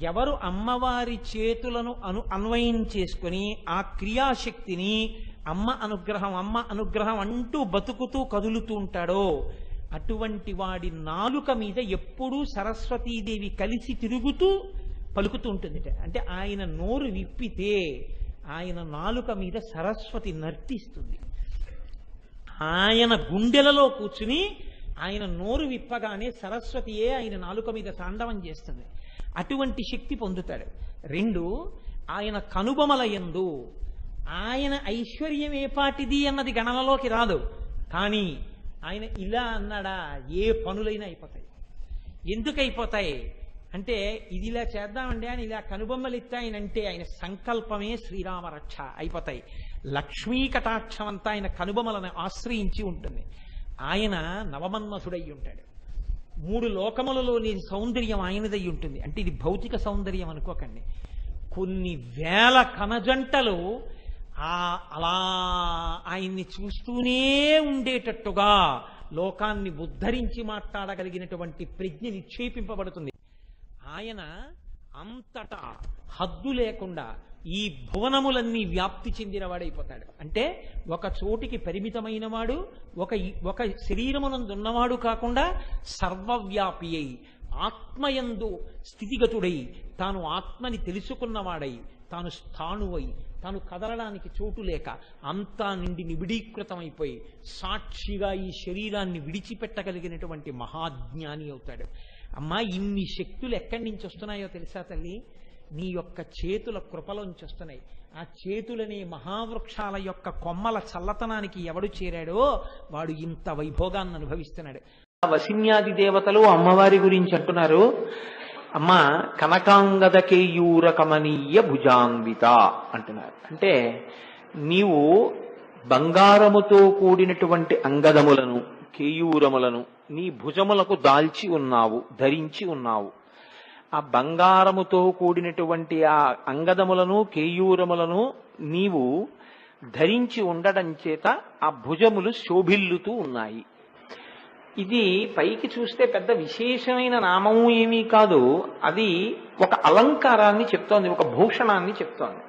ఎవరు అమ్మవారి చేతులను అన్వయం చేసుకుని ఆ క్రియాశక్తిని అమ్మ అనుగ్రహం అంటూ బతుకుతూ కదులుతూ ఉంటాడో అటువంటి వాడి నాలుక మీద ఎప్పుడూ సరస్వతీదేవి కలిసి తిరుగుతూ పలుకుతూ ఉంటుంది. అంటే ఆయన నోరు విప్పితే ఆయన నాలుక మీద సరస్వతి నర్తిస్తుంది. ఆయన గుండెలలో కూర్చుని ఆయన నోరు విప్పగానే సరస్వతియే ఆయన నాలుక మీద తాండవం చేస్తుంది. అటువంటి శక్తి పొందుతాడు. రెండు, ఆయన కనుబొమల యందు ఆయన ఐశ్వర్యం ఏ పాటిది అన్నది గణనలోకి రాదు. కానీ ఆయన ఇలా అన్నాడా ఏ పనులైనా అయిపోతాయి. ఎందుకు అయిపోతాయి అంటే ఇది ఇలా చేద్దామండి అని ఇలా కనుబొమ్మలు ఎత్తాయనంటే ఆయన సంకల్పమే శ్రీరామ రక్ష అయిపోతాయి. లక్ష్మీ కటాక్షం అంతా ఆయన కనుబొమలను ఆశ్రయించి ఉంటుంది. ఆయన నవమన్మథుడై ఉంటాడు. 3 లోకములలోని సౌందర్యం ఆయనదై ఉంటుంది. అంటే ఇది భౌతిక సౌందర్యం అనుకోకండి. కొన్ని వేల కనజంటలు అలా ఆయన్ని చూస్తూనే ఉండేటట్టుగా లోకాన్ని ఉద్ధరించి మాట్లాడగలిగినటువంటి ప్రజ్ఞ నిక్షేపింపబడుతుంది. ఆయన అంతటా హద్దు లేకుండా ఈ భువనములన్నీ వ్యాప్తి చెందినవాడైపోతాడు. అంటే ఒక చోటికి పరిమితమైన వాడు, ఒక శరీరమునందున్నవాడు కాకుండా సర్వవ్యాపి అయి ఆత్మయందు స్థితిగతుడై తాను ఆత్మని తెలుసుకున్నవాడై తాను స్థాణువై తాను కదలడానికి చోటు లేక అంతా నిండి నిబిడీకృతమైపోయి సాక్షిగా ఈ శరీరాన్ని విడిచిపెట్టగలిగినటువంటి మహాజ్ఞాని అవుతాడు. అమ్మా, ఇన్ని శక్తులు ఎక్కడి నుంచి వస్తున్నాయో తెలుసా తల్లి? నీ యొక్క చేతుల కృపలోంచి వస్తున్నాయి. ఆ చేతులనే మహావృక్షాల యొక్క కొమ్మల చల్లతనానికి ఎవడు చేరాడో వాడు ఇంత వైభోగాన్ని అనుభవిస్తున్నాడు. వసిన్యాది దేవతలు అమ్మవారి గురించి అంటున్నారు, అమ్మ కనకాంగద కేయూర కమనీయ భుజాన్విత అంటున్నారు. అంటే నీవు బంగారముతో కూడినటువంటి అంగదములను కేయూరములను నీ భుజములకు దాల్చి ఉన్నావు, ధరించి ఉన్నావు. ఆ బంగారముతో కూడినటువంటి ఆ అంగదములను కేయూరములను నీవు ధరించి ఉండడం చేత ఆ భుజములు శోభిల్లుతూ ఉన్నాయి. ఇది పైకి చూస్తే పెద్ద విశేషమైన నామము ఏమీ కాదు. అది ఒక అలంకారాన్ని చెప్తోంది, ఒక భూషణాన్ని చెప్తోంది.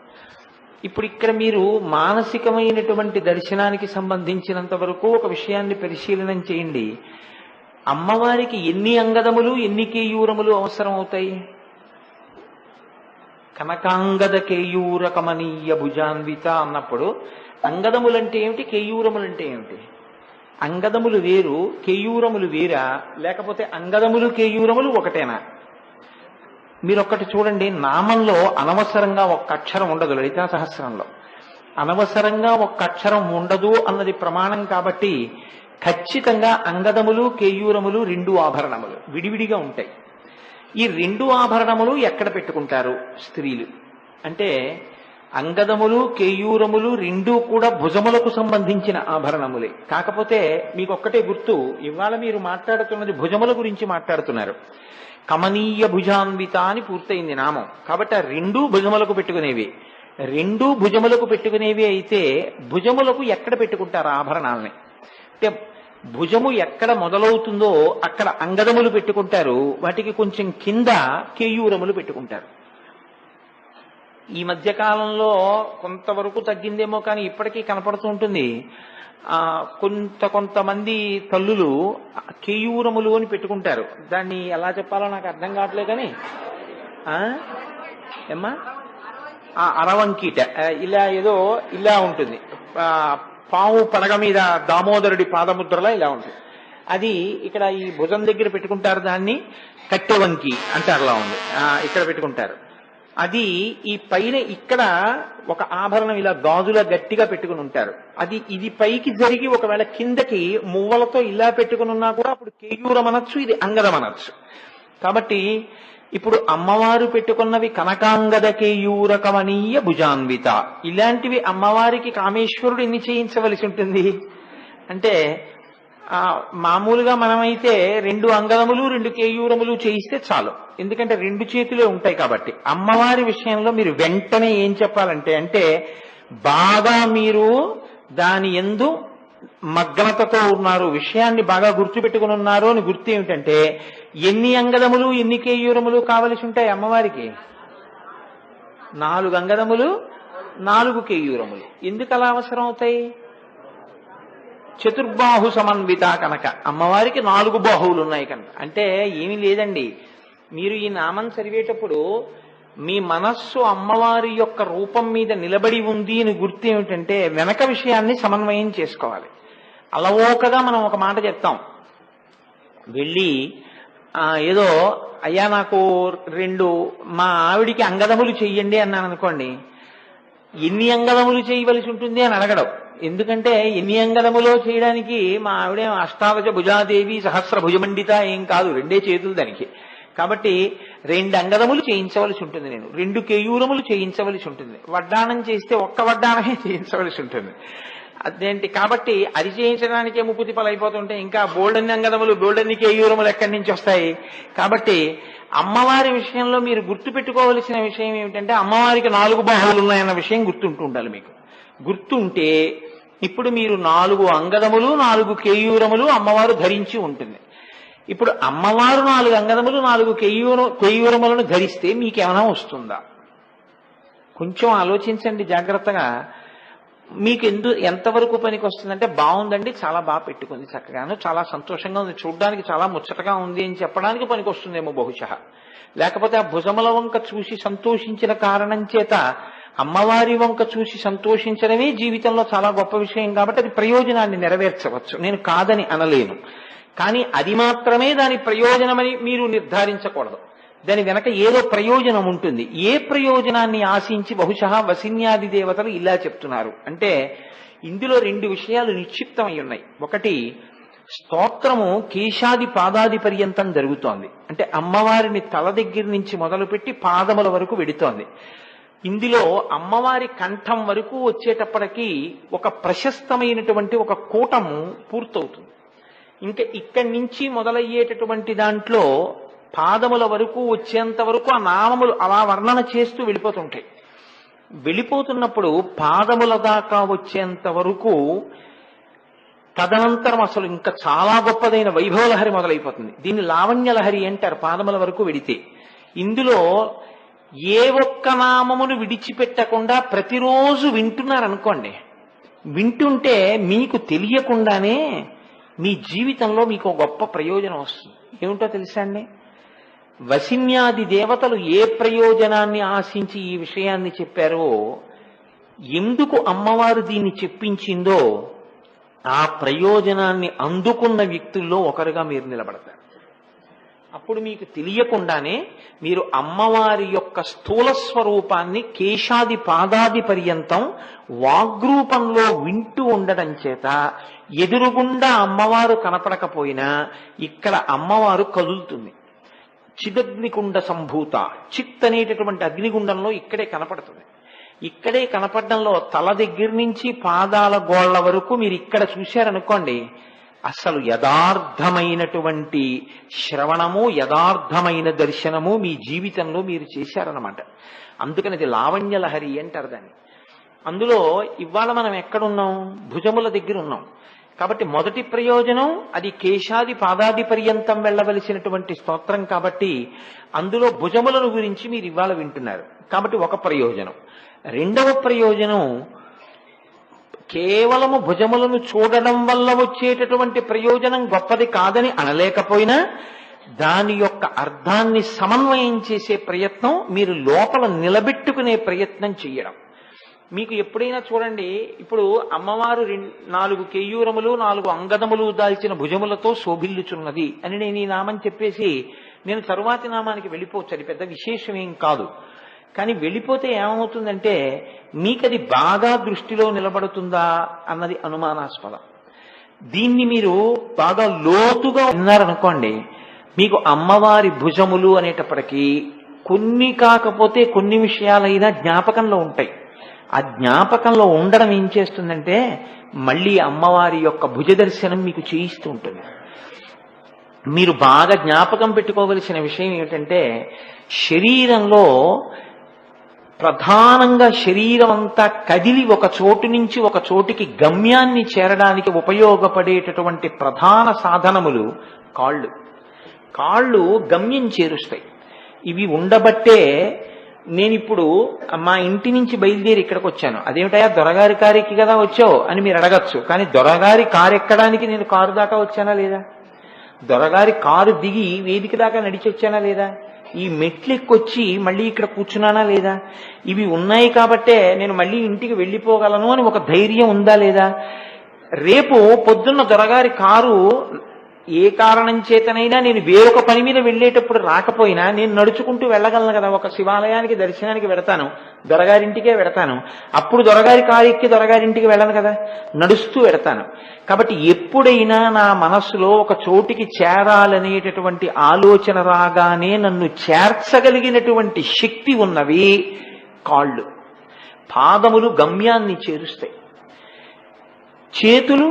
ఇప్పుడు ఇక్కడ మీరు మానసికమైనటువంటి దర్శనానికి సంబంధించినంత వరకు ఒక విషయాన్ని పరిశీలనం చేయండి. అమ్మవారికి ఎన్ని అంగదములు ఎన్ని కేయూరములు అవసరం అవుతాయి? కనకాంగద కేయూర కమనీయ భుజాన్విత అన్నప్పుడు అంగదములంటే ఏమిటి, కేయూరములంటే ఏమిటి? అంగదములు వేరు, కేయూరములు వేరా? లేకపోతే అంగదములు కేయూరములు ఒకటేనా? మీరొక్కటి చూడండి, నామంలో అనవసరంగా ఒక్క అక్షరం ఉండదు. లలితా సహస్రంలో అనవసరంగా ఒక్క అక్షరం ఉండదు అన్నది ప్రమాణం. కాబట్టి ఖచ్చితంగా అంగదములు కేయూరములు 2 ఆభరణములు విడివిడిగా ఉంటాయి. ఈ 2 ఆభరణములు ఎక్కడ పెట్టుకుంటారు స్త్రీలు అంటే అంగదములు కేయూరములు 2 కూడా భుజములకు సంబంధించిన ఆభరణములే. కాకపోతే మీకు ఒక్కటే గుర్తు, ఇవాళ మీరు మాట్లాడుతున్నది భుజముల గురించి మాట్లాడుతున్నారు. కమనీయ భుజాన్విత అని పూర్తయింది నామం. కాబట్టి ఆ 2 భుజములకు పెట్టుకునేవి. 2 భుజములకు పెట్టుకునేవి అయితే భుజములకు ఎక్కడ పెట్టుకుంటారు ఆభరణాలని అంటే భుజము ఎక్కడ మొదలవుతుందో అక్కడ అంగదములు పెట్టుకుంటారు, వాటికి కొంచెం కింద కేయూరములు పెట్టుకుంటారు. ఈ మధ్య కాలంలో కొంతవరకు తగ్గిందేమో కానీ ఇప్పటికీ కనపడుతూ ఉంటుంది. కొంతమంది తల్లులు కేయూరములు అని పెట్టుకుంటారు. దాన్ని ఎలా చెప్పాలో నాకు అర్థం కావట్లేదు కానీ ఏమ్మా అరవంకీట ఇలా ఏదో ఇలా ఉంటుంది. పాము పడగ మీద దామోదరుడి పాదముద్రలా ఇలా ఉంటుంది. అది ఇక్కడ ఈ భుజం దగ్గర పెట్టుకుంటారు, దాన్ని కట్టెవంకి అంటారు. అలా ఉంది, ఇక్కడ పెట్టుకుంటారు. అది ఈ పైన ఇక్కడ ఒక ఆభరణం ఇలా గాజులా గట్టిగా పెట్టుకుని ఉంటారు. ఇది పైకి జరిగి ఒకవేళ కిందకి మువ్వలతో ఇలా పెట్టుకుని ఉన్నా కూడా అప్పుడు కేయూరం అనొచ్చు, ఇది అంగదం అనొచ్చు. కాబట్టి ఇప్పుడు అమ్మవారు పెట్టుకున్నవి కనకాంగద కేయూర కమనీయ భుజాన్విత. ఇలాంటివి అమ్మవారికి కామేశ్వరుడు ఎన్ని చేయించవలసి ఉంటుంది అంటే మామూలుగా మనమైతే 2 అంగదములు 2 కేయూరములు చేయిస్తే చాలు, ఎందుకంటే 2 చేతులే ఉంటాయి కాబట్టి. అమ్మవారి విషయంలో మీరు వెంటనే ఏం చెప్పాలంటే బాగా మీరు దాని యందు మగ్నతతో ఉన్నారు, విషయాన్ని బాగా గుర్తుపెట్టుకుని ఉన్నారు అని గుర్తు ఏమిటంటే ఎన్ని అంగదములు ఎన్ని కేయూరములు కావలసి ఉంటాయి అమ్మవారికి? 4 అంగదములు 4 కేయూరములు. ఎందుకు అలా అవసరం అవుతాయి? చతుర్బాహు సమన్విత కనుక అమ్మవారికి 4 బాహువులు ఉన్నాయి కనుక. అంటే ఏమీ లేదండి, మీరు ఈ నామం చదివేటప్పుడు మీ మనస్సు అమ్మవారి యొక్క రూపం మీద నిలబడి ఉంది అని గుర్తు ఏమిటంటే వెనక విషయాన్ని సమన్వయం చేసుకోవాలి. అలవోకగా మనం ఒక మాట చెప్తాం, వెళ్ళి ఏదో అయ్యా నాకు 2 మా ఆవిడికి అంగదములు చెయ్యండి అన్నాను అనుకోండి, ఎన్ని అంగదములు చేయవలసి ఉంటుంది అని అడగడం. ఎందుకంటే ఎన్ని అంగదములో చేయడానికి మా ఆవిడే అష్టాదశ భుజాదేవి సహస్ర భుజమండిత ఏం కాదు, 2 చేతులు దానికి. కాబట్టి 2 అంగదములు చేయించవలసి ఉంటుంది, నేను 2 కేయూరములు చేయించవలసి ఉంటుంది, వడ్డాణం చేస్తే 1 వడ్డాణమే చేయించవలసి ఉంటుంది. అదేంటి కాబట్టి అది చేయించడానికే ముప్పు తిప్పలు అయిపోతుంటే ఇంకా బోల్డన్ని అంగదములు బోల్డన్ని కేయూరములు ఎక్కడి నుంచి వస్తాయి? కాబట్టి అమ్మవారి విషయంలో మీరు గుర్తుపెట్టుకోవలసిన విషయం ఏమిటంటే అమ్మవారికి 4 బాహువులు ఉన్నాయన్న విషయం గుర్తుంటూ ఉండాలి. మీకు గుర్తుంటే ఇప్పుడు మీరు 4 అంగదములు 4 కేయూరములు అమ్మవారు ధరించి ఉంటుంది. ఇప్పుడు అమ్మవారు 4 అంగదములు 4 కేయూరములను ధరిస్తే మీకేమైనా వస్తుందా? కొంచెం ఆలోచించండి జాగ్రత్తగా. మీకు ఎంతవరకు పనికి వస్తుందంటే బాగుందండి, చాలా బాగా పెట్టుకుంది, చక్కగాను చాలా సంతోషంగా ఉంది, చూడ్డానికి చాలా ముచ్చటగా ఉంది అని చెప్పడానికి పనికి వస్తుందేమో బహుశः. లేకపోతే ఆ భుజముల వంక చూసి సంతోషించిన కారణం చేత అమ్మవారి వంక చూసి సంతోషించడమే జీవితంలో చాలా గొప్ప విషయం కాబట్టి అది ప్రయోజనాన్ని నెరవేర్చవచ్చు, నేను కాదని అనలేను. కానీ అది మాత్రమే దాని ప్రయోజనమని మీరు నిర్ధారించకూడదు. దాని వెనక ఏదో ప్రయోజనం ఉంటుంది. ఏ ప్రయోజనాన్ని ఆశించి బహుశः వసిన్యాది దేవతలు ఇలా చెప్తున్నారు అంటే ఇందులో 2 విషయాలు నిక్షిప్తమై ఉన్నాయి. ఒకటి, స్తోత్రము కేశాది పాదాది పర్యంతం జరుగుతోంది, అంటే అమ్మవారిని తల దగ్గర నుంచి మొదలుపెట్టి పాదముల వరకు వెడుతోంది. ఇందులో అమ్మవారి కంఠం వరకు వచ్చేటప్పటికీ ఒక ప్రశస్తమైనటువంటి ఒక కూటము పూర్తవుతుంది. ఇంకా ఇక్కడి నుంచి మొదలయ్యేటటువంటి దాంట్లో పాదముల వరకు వచ్చేంత వరకు ఆ నామములు అలా వర్ణన చేస్తూ వెళ్ళిపోతుంటాయి. వెళ్ళిపోతున్నప్పుడు పాదముల దాకా వచ్చేంత వరకు తదనంతరం అసలు ఇంకా చాలా గొప్పదైన వైభవలహరి మొదలైపోతుంది. దీన్ని లావణ్యలహరి అంటారు పాదముల వరకు వెడితే. ఇందులో ఏ ఒక్క నామమును విడిచిపెట్టకుండా ప్రతిరోజు వింటున్నారనుకోండి, వింటుంటే మీకు తెలియకుండానే మీ జీవితంలో మీకు గొప్ప ప్రయోజనం వస్తుంది. ఏమిటో తెలుసా అండి? వసిన్యాది దేవతలు ఏ ప్రయోజనాన్ని ఆశించి ఈ విషయాన్ని చెప్పారో, ఎందుకు అమ్మవారు దీన్ని చెప్పించిందో ఆ ప్రయోజనాన్ని అందుకున్న వ్యక్తుల్లో ఒకరుగా మీరు నిలబడతారు. అప్పుడు మీకు తెలియకుండానే మీరు అమ్మవారి యొక్క స్థూల స్వరూపాన్ని కేశాది పాదాది పర్యంతం వాగ్రూపంలో వింటూ ఉండడం చేత ఎదురుగుండా అమ్మవారు కనపడకపోయినా ఇక్కడ అమ్మవారు కదులుతుంది. చిదగ్నికుండ సంభూత, చిత్ అనేటటువంటి అగ్నిగుండంలో ఇక్కడే కనపడుతుంది. ఇక్కడే కనపడడంలో తల దగ్గర నుంచి పాదాల గోళ్ల వరకు మీరు ఇక్కడ చూశారనుకోండి, అసలు యథార్థమైనటువంటి శ్రవణము యథార్థమైన దర్శనము మీ జీవితంలో మీరు చేశారనమాట. అందుకని అది లావణ్యలహరి అంటారు దాన్ని. అందులో ఇవాళ మనం ఎక్కడున్నాం? భుజముల దగ్గర ఉన్నాం. కాబట్టి మొదటి ప్రయోజనం అది కేశాది పాదాది పర్యంతం వెళ్ళవలసినటువంటి స్తోత్రం కాబట్టి అందులో భుజములను గురించి మీరు ఇవాళ వింటున్నారు కాబట్టి ఒక ప్రయోజనం. రెండవ ప్రయోజనం కేవలము భుజములను చూడడం వల్ల వచ్చేటటువంటి ప్రయోజనం గొప్పది కాదని అనలేకపోయినా దాని యొక్క అర్థాన్ని సమన్వయం చేసే ప్రయత్నం, మీరు లోపల నిలబెట్టుకునే ప్రయత్నం చెయ్యడం. మీకు ఎప్పుడైనా చూడండి, ఇప్పుడు అమ్మవారు 4 కేయూరములు 4 అంగదములు దాల్చిన భుజములతో శోభిల్లుచున్నది అని నేను ఈ నామం చెప్పేసి నేను తరువాతి నామానికి వెళ్ళిపోవచ్చు, అది పెద్ద విశేషమేం కాదు. కానీ వెళ్ళిపోతే ఏమవుతుందంటే మీకది బాగా దృష్టిలో నిలబడుతుందా అన్నది అనుమానాస్పదం. దీన్ని మీరు బాగా లోతుగా ఉన్నారనుకోండి, మీకు అమ్మవారి భుజములు అనేటప్పటికీ కొన్ని కాకపోతే కొన్ని విషయాలైనా జ్ఞాపకంలో ఉంటాయి. ఆ జ్ఞాపకంలో ఉండడం ఏం చేస్తుందంటే మళ్ళీ అమ్మవారి యొక్క భుజ దర్శనం మీకు చేయిస్తూ ఉంటుంది. మీరు బాగా జ్ఞాపకం పెట్టుకోవలసిన విషయం ఏమిటంటే శరీరంలో ప్రధానంగా శరీరం అంతా కదిలి ఒక చోటు నుంచి ఒక చోటికి గమ్యాన్ని చేరడానికి ఉపయోగపడేటటువంటి ప్రధాన సాధనములు కాళ్ళు. కాళ్ళు గమ్యం చేరుస్తాయి. ఇవి ఉండబట్టే నేనిప్పుడు మా ఇంటి నుంచి బయలుదేరి ఇక్కడికి వచ్చాను. అదేమిటయా దొరగారి కారు ఎక్కి కదా వచ్చావు అని మీరు అడగచ్చు. కానీ దొరగారి కారు ఎక్కడానికి నేను కారు దాకా వచ్చానా లేదా? దొరగారి కారు దిగి వేదిక దాకా నడిచి వచ్చానా లేదా? ఈ మెట్లు ఎక్కొచ్చి మళ్ళీ ఇక్కడ కూర్చున్నానా లేదా? ఇవి ఉన్నాయి కాబట్టే నేను మళ్ళీ ఇంటికి వెళ్ళిపోగలను అని ఒక ధైర్యం ఉందా లేదా? రేపు పొద్దున్న దొరగారి కారు ఏ కారణం చేతనైనా నేను వేరొక పని మీద వెళ్ళేటప్పుడు రాకపోయినా నేను నడుచుకుంటూ వెళ్ళగలను కదా. ఒక శివాలయానికి దర్శనానికి వెడతాను, దొరగారింటికే వెడతాను. అప్పుడు దొరగారి కారు ఎక్కి దొరగారింటికి వెళ్ళను కదా, నడుస్తూ వెడతాను. కాబట్టి ఎప్పుడైనా నా మనస్సులో ఒక చోటికి చేరాలనేటటువంటి ఆలోచన రాగానే నన్ను చేర్చగలిగినటువంటి శక్తి ఉన్నవి కాళ్ళు. పాదములు గమ్యాన్ని చేరుస్తాయి. చేతులు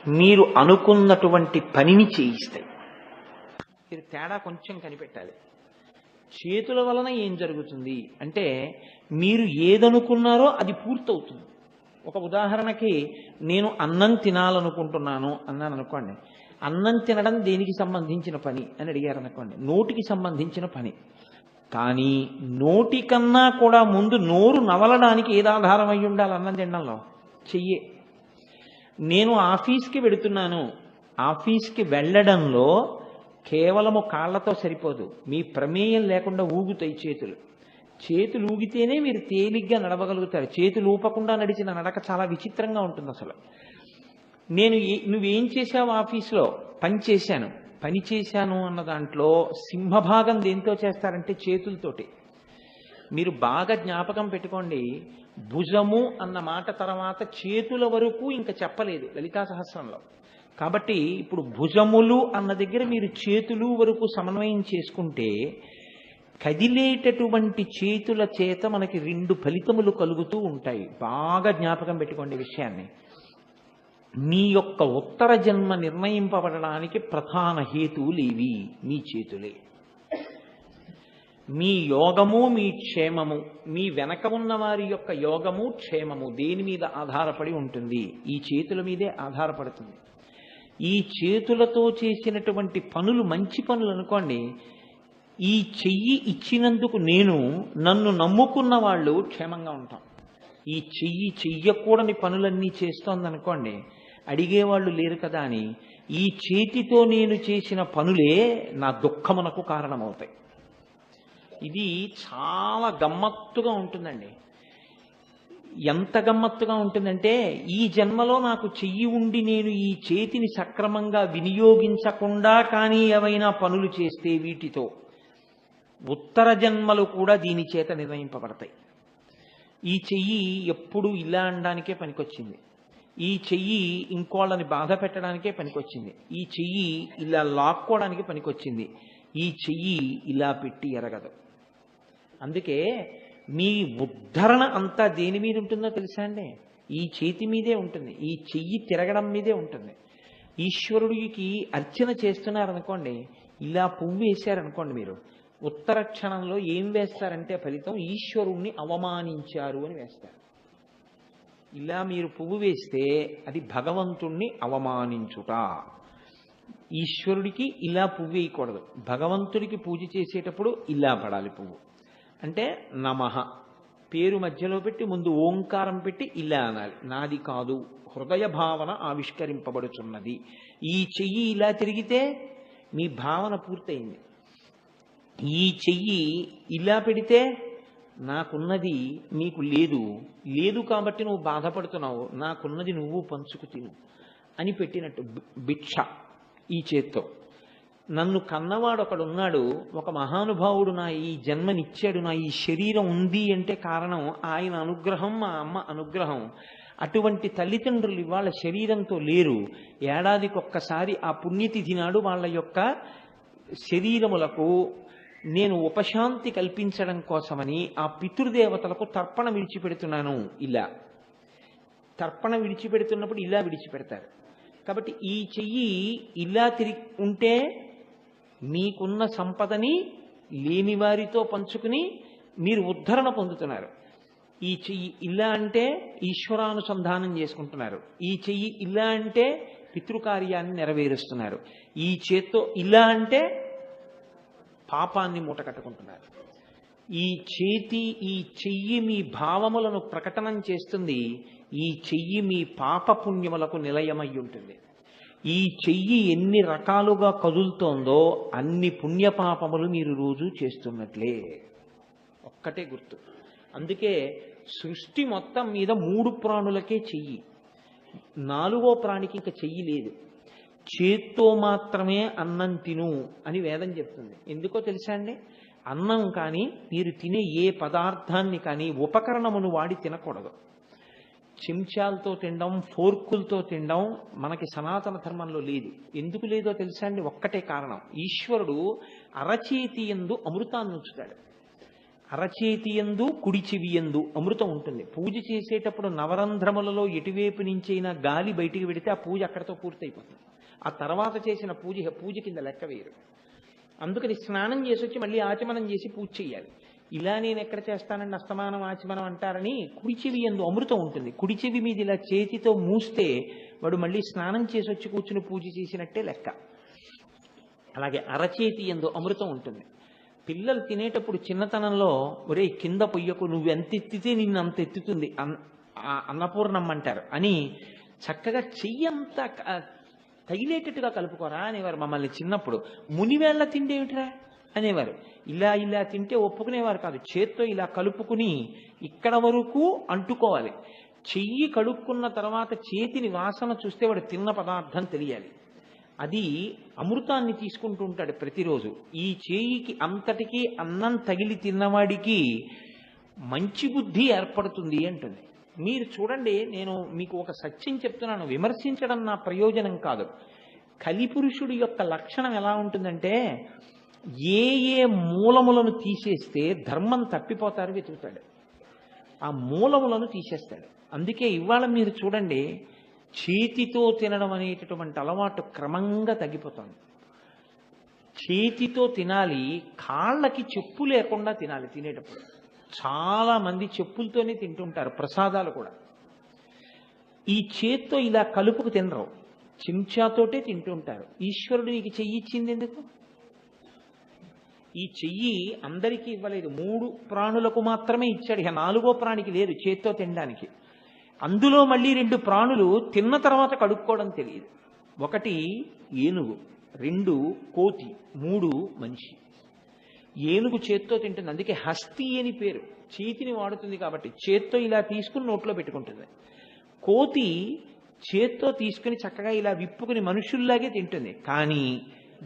మీరు అనుకున్నటువంటి పనిని చేయిస్తాయి. మీరు తేడా కొంచెం కనిపెట్టాలి. చేతుల వలన ఏం జరుగుతుంది అంటే మీరు ఏదనుకున్నారో అది పూర్తవుతుంది. ఒక ఉదాహరణకి నేను అన్నం తినాలనుకుంటున్నాను అన్నాను అనుకోండి. అన్నం తినడం దేనికి సంబంధించిన పని అని అడిగారు అనుకోండి, నోటికి సంబంధించిన పని. కానీ నోటికన్నా కూడా ముందు నోరు నవలడానికి ఏది ఆధారం అయి ఉండాలి అన్నం తినడంలో? చెయ్యే. నేను ఆఫీస్కి వెడుతున్నాను. ఆఫీస్కి వెళ్ళడంలో కేవలము కాళ్లతో సరిపోదు, మీ ప్రమేయం లేకుండా ఊగుతాయి చేతులు. చేతులు ఊగితేనే మీరు తేలిగ్గా నడవగలుగుతారు. చేతులు ఊపకుండా నడిచిన నడక చాలా విచిత్రంగా ఉంటుంది. అసలు నువ్వేం చేశావు ఆఫీస్లో? పని చేశాను. పని చేశాను అన్న దాంట్లో సింహభాగం దేంతో చేస్తారంటే చేతులతోటి. మీరు బాగా జ్ఞాపకం పెట్టుకోండి, భుజము అన్న మాట తర్వాత చేతుల వరకు ఇంకా చెప్పలేదు లలితా సహస్రంలో. కాబట్టి ఇప్పుడు భుజములు అన్న దగ్గర మీరు చేతులు వరకు సమన్వయం చేసుకుంటే కదిలేటటువంటి చేతుల చేత మనకి 2 ఫలితములు కలుగుతూ ఉంటాయి. బాగా జ్ఞాపకం పెట్టుకోండి విషయాన్ని. మీ యొక్క ఉత్తర జన్మ నిర్ణయింపబడడానికి ప్రధాన హేతువులేవి? మీ చేతులే. మీ యోగము, మీ క్షేమము, మీ వెనక ఉన్న వారి యొక్క యోగము, క్షేమము దేని మీద ఆధారపడి ఉంటుంది? ఈ చేతుల మీదే ఆధారపడుతుంది. ఈ చేతులతో చేసినటువంటి పనులు మంచి పనులు అనుకోండి, ఈ చెయ్యి ఇచ్చినందుకు నన్ను నమ్ముకున్న వాళ్ళు క్షేమంగా ఉంటాం. ఈ చెయ్యి చెయ్యకూడని పనులన్నీ చేస్తోందనుకోండి, అడిగేవాళ్ళు లేరు కదా అని ఈ చేతితో నేను చేసిన పనులే నా దుఃఖమునకు కారణమవుతాయి. ఇది చాలా గమ్మత్తుగా ఉంటుందండి. ఎంత గమ్మత్తుగా ఉంటుందంటే, ఈ జన్మలో నాకు చెయ్యి ఉండి నేను ఈ చేతిని సక్రమంగా వినియోగించకుండా కానీ ఏవైనా పనులు చేస్తే వీటితో ఉత్తర జన్మలు కూడా దీని చేత నిర్ణయింపబడతాయి. ఈ చెయ్యి ఎప్పుడు ఇలా అనడానికే పనికొచ్చింది. ఈ చెయ్యి ఇంకోళ్ళని బాధ పెట్టడానికే పనికొచ్చింది. ఈ చెయ్యి ఇలా లాక్కోవడానికి పనికొచ్చింది. ఈ చెయ్యి ఇలా పెట్టి ఎరగదు. అందుకే మీ ఉద్ధరణ అంతా దేని మీద ఉంటుందో తెలుసా అండి? ఈ చేతి మీదే ఉంటుంది. ఈ చెయ్యి తిరగడం మీదే ఉంటుంది. ఈశ్వరుడికి అర్చన చేస్తున్నారనుకోండి, ఇలా పువ్వు వేశారనుకోండి, మీరు ఉత్తర క్షణంలో ఏం వేస్తారంటే ఫలితం ఈశ్వరుణ్ణి అవమానించారు అని వేస్తారు. ఇలా మీరు పువ్వు వేస్తే అది భగవంతుణ్ణి అవమానించుట. ఈశ్వరుడికి ఇలా పువ్వు వేయకూడదు. భగవంతుడికి పూజ చేసేటప్పుడు ఇలా పడాలి పువ్వు. అంటే నమః పేరు మధ్యలో పెట్టి ముందు ఓంకారం పెట్టి ఇలా అనాలి. నాది కాదు, హృదయ భావన ఆవిష్కరింపబడుచున్నది. ఈ చెయ్యి ఇలా తిరిగితే మీ భావన పూర్తయింది. ఈ చెయ్యి ఇలా పెడితే నాకున్నది నీకు లేదు కాబట్టి నువ్వు బాధపడుతున్నావు, నాకున్నది నువ్వు పంచుకు తిను అని పెట్టినట్టు భిక్ష ఈ చేత్తో. నన్ను కన్నవాడు ఒకడున్నాడు, ఒక మహానుభావుడు నా ఈ జన్మనిచ్చాడు, నా ఈ శరీరం ఉంది అంటే కారణం ఆయన అనుగ్రహం, మా అమ్మ అనుగ్రహం. అటువంటి తల్లిదండ్రులు ఇవాళ శరీరంతో లేరు. ఏడాదికి ఒక్కసారి ఆ పుణ్యతిథి నాడు వాళ్ళ యొక్క శరీరములకు నేను ఉపశాంతి కల్పించడం కోసమని ఆ పితృదేవతలకు తర్పణ విడిచిపెడుతున్నాను. ఇలా తర్పణ విడిచిపెడుతున్నప్పుడు ఇలా విడిచిపెడతారు. కాబట్టి ఈ చెయ్యి ఇలా తిరిగి ఉంటే మీకున్న సంపదని లేని వారితో పంచుకుని మీరు ఉద్ధరణ పొందుతున్నారు. ఈ చెయ్యి ఇలా అంటే ఈశ్వరానుసంధానం చేసుకుంటున్నారు, ఈ చెయ్యి ఇలా అంటే పితృకార్యాన్ని నెరవేరుస్తున్నారు, ఈ చేత్తో ఇలా అంటే పాపాన్ని మూట కట్టుకుంటున్నారు. ఈ చెయ్యి మీ భావములను ప్రకటనం చేస్తుంది. ఈ చెయ్యి మీ పాపపుణ్యములకు నిలయమై ఉంటుంది. ఈ చెయ్యి ఎన్ని రకాలుగా కదులుతోందో అన్ని పుణ్యపాపములు మీరు రోజు చేస్తున్నట్లే. ఒక్కటే గుర్తు. అందుకే సృష్టి మొత్తం మీద 3 ప్రాణులకే చెయ్యి, 4వ ప్రాణికి ఇంకా చెయ్యి లేదు. చేత్తో మాత్రమే అన్నం తిను అని వేదం చెప్తుంది. ఎందుకో తెలుసా అండి? అన్నం కానీ మీరు తినే ఏ పదార్థాన్ని కానీ ఉపకరణమును వాడి తినకూడదు. చెంచాలతో తినడం, ఫోర్కులతో తినడం మనకి సనాతన ధర్మంలో లేదు. ఎందుకు లేదో తెలుసా అండి? ఒక్కటే కారణం. ఈశ్వరుడు అరచేతి యందు అమృతాన్ని ఉంచుతాడు. అరచేతి యందు కుడి చెవి యందు అమృతం ఉంటుంది. పూజ చేసేటప్పుడు నవరంధ్రములలో ఎటువైపు నుంచైనా గాలి బయటికి పెడితే ఆ పూజ అక్కడతో పూర్తయిపోతుంది. ఆ తర్వాత చేసిన పూజ కింద లెక్క వేరు. అందుకని స్నానం చేసి వచ్చి మళ్ళీ ఆచమనం చేసి పూజ చేయాలి. ఇలా నేను ఎక్కడ చేస్తానండి అస్తమానం ఆచమనం అంటారని కుడి చెవి యందు అమృతం ఉంటుంది. కుడి చెవి మీద ఇలా చేతితో మూస్తే వాడు మళ్ళీ స్నానం చేసి వచ్చి కూర్చుని పూజ చేసినట్టే లెక్క. అలాగే అరచేతి యందు అమృతం ఉంటుంది. పిల్లలు తినేటప్పుడు చిన్నతనంలో ఒరే కింద పొయ్యకు, నువ్వు ఎంత ఎత్తితే నిన్ను అంత ఎత్తుతుంది అన్నపూర్ణమ్మ అంటారు అని చక్కగా చెయ్యంతా తగిలేటట్టుగా కలుపుకోరా అనేవారు మమ్మల్ని చిన్నప్పుడు. మునివేళ్ల తిండి ఏమిట్రా అనేవారు. ఇలా తింటే ఒప్పుకునేవారు కాదు. చేత్తో ఇలా కలుపుకుని ఇక్కడ వరకు అంటుకోవాలి. చెయ్యి కడుక్కున్న తర్వాత చేతిని వాసన చూస్తే వాడు తిన్న పదార్థం తెలియాలి. అది అమృతాన్ని తీసుకుంటూ ఉంటాడు ప్రతిరోజు. ఈ చేయికి అంతటికీ అన్నం తగిలి తిన్నవాడికి మంచి బుద్ధి ఏర్పడుతుంది అంటుంది. మీరు చూడండి, నేను మీకు ఒక సత్యం చెప్తున్నాను, విమర్శించడం నా ప్రయోజనం కాదు. కలిపురుషుడి యొక్క లక్షణం ఎలా ఉంటుందంటే ఏ మూలములను తీసేస్తే ధర్మం తప్పిపోతారు వెతుకుతాడు. ఆ మూలములను తీసేస్తాడు. అందుకే ఇవాళ మీరు చూడండి, చేతితో తినడం అనేటటువంటి అలవాటు క్రమంగా తగ్గిపోతుంది. చేతితో తినాలి, కాళ్ళకి చెప్పు లేకుండా తినాలి. తినేటప్పుడు చాలా మంది చెప్పులతోనే తింటుంటారు ప్రసాదాలు కూడా. ఈ చేత్తో ఇలా కలుపుకు తినరు, చెంచాతోటే తింటుంటారు. ఈశ్వరుడు నీకు చెయ్యి ఇచ్చింది ఎందుకు? ఈ చెయ్యి అందరికీ ఇవ్వలేదు, 3 ప్రాణులకు మాత్రమే ఇచ్చాడు. ఇక 4వ ప్రాణికి లేదు చేత్తో తినడానికి. అందులో మళ్ళీ 2 ప్రాణులు తిన్న తర్వాత కడుక్కోవడం తెలియదు. 1 ఏనుగు, 2 కోతి, 3 మనిషి. ఏనుగు చేత్తో తింటుంది, అందుకే హస్తి అని పేరు. చేతిని వాడుతుంది కాబట్టి చేత్తో ఇలా తీసుకుని నోట్లో పెట్టుకుంటుంది. కోతి చేత్తో తీసుకుని చక్కగా ఇలా విప్పుకుని మనుషుల్లాగే తింటుంది. కానీ